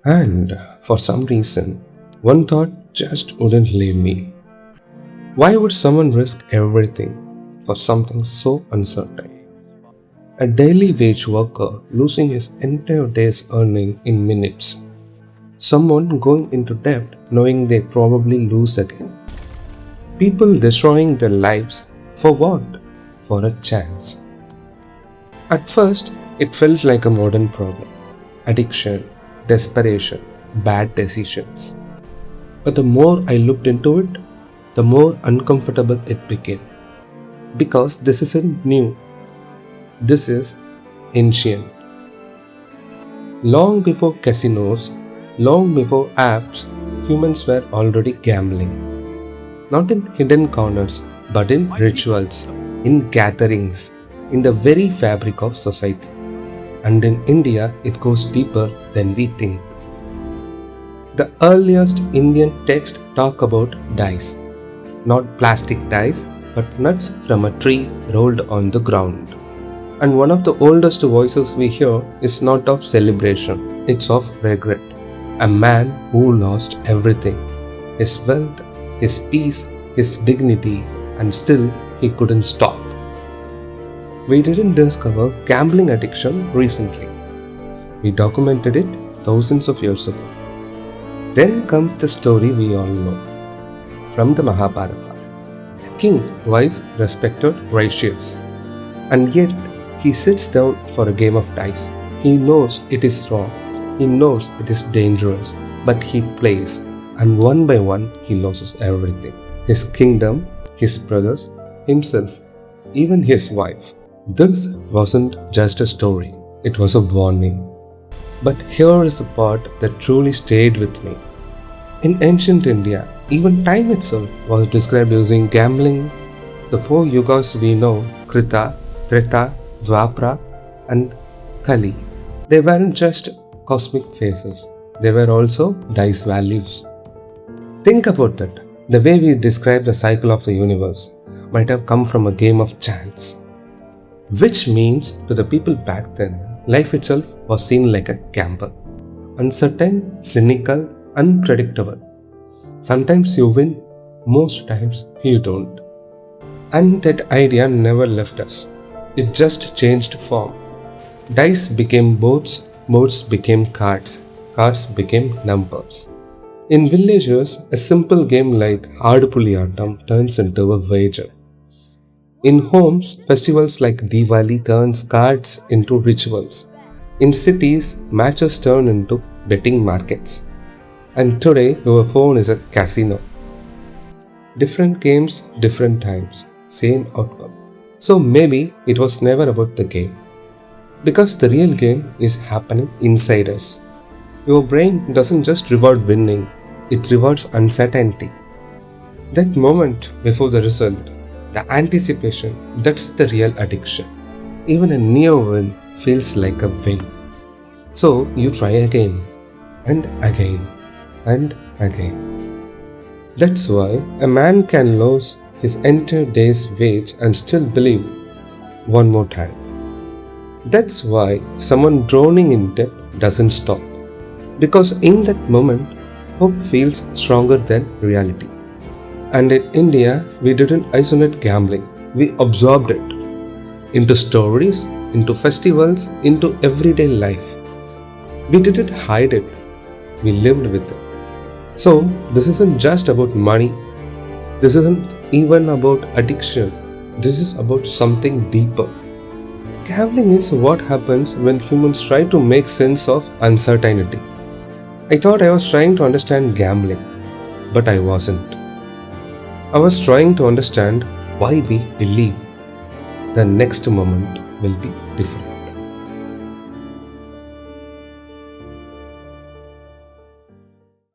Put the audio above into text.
And for some reason, one thought just wouldn't leave me. Why would someone risk everything for something so uncertain? A daily wage worker losing his entire day's earning in minutes. Someone going into debt knowing they probably lose again. People destroying their lives for what? For a chance. At first, it felt like a modern problem: addiction, desperation, bad decisions. But the more I looked into it, the more uncomfortable it became. Because this isn't new, this is ancient. Long before casinos, long before apps, humans were already gambling. Not in hidden corners, but in rituals, in gatherings, in the very fabric of society. And in India, it goes deeper than we think. The earliest Indian texts talk about dice, not plastic dice, but nuts from a tree rolled on the ground. And one of the oldest voices we hear is not of celebration, it's of regret. A man who lost everything: his wealth, his peace, his dignity, and still he couldn't stop. We didn't discover gambling addiction recently. We documented it thousands of years ago. Then comes the story we all know from the Mahabharata. A king, wise, respected, righteous, and yet he sits down for a game of dice. He knows it is wrong, he knows it is dangerous, but he plays, and one by one he loses everything: his kingdom, his brothers, himself, even his wife. This wasn't just a story, it was a warning. But here is the part that truly stayed with me. In ancient India, even time itself was described using gambling. The four Yugas we know, Krita, Treta, Dwapara, and Kali, they weren't just cosmic phases, they were also dice values. Think about that. The way we describe the cycle of the universe might have come from a game of chance. Which means to the people back then, life itself was seen like a gamble. Uncertain, cynical, unpredictable. Sometimes you win, most times you don't. And that idea never left us. It just changed form. Dice became boards, boards became cards, cards became numbers. In villages, a simple game like Adupuliyatam turns into a wager. In homes, festivals like Diwali turns cards into rituals. In cities, matches turn into betting markets. And today, your phone is a casino. Different games, different times, same outcome. So maybe it was never about the game. Because the real game is happening inside us. Your brain doesn't just reward winning, it rewards uncertainty. That moment before the result, the anticipation, that's the real addiction. Even a near win feels like a win. So you try again, and again, and again. That's why a man can lose his entire day's wage and still believe one more time. That's why someone drowning in debt doesn't stop. Because in that moment, hope feels stronger than reality. And in India, we didn't isolate gambling, we absorbed it into stories, into festivals, into everyday life. We didn't hide it, we lived with it. So, this isn't just about money, this isn't even about addiction, this is about something deeper. Gambling is what happens when humans try to make sense of uncertainty. I thought I was trying to understand gambling, but I wasn't. I was trying to understand why we believe the next moment will be different.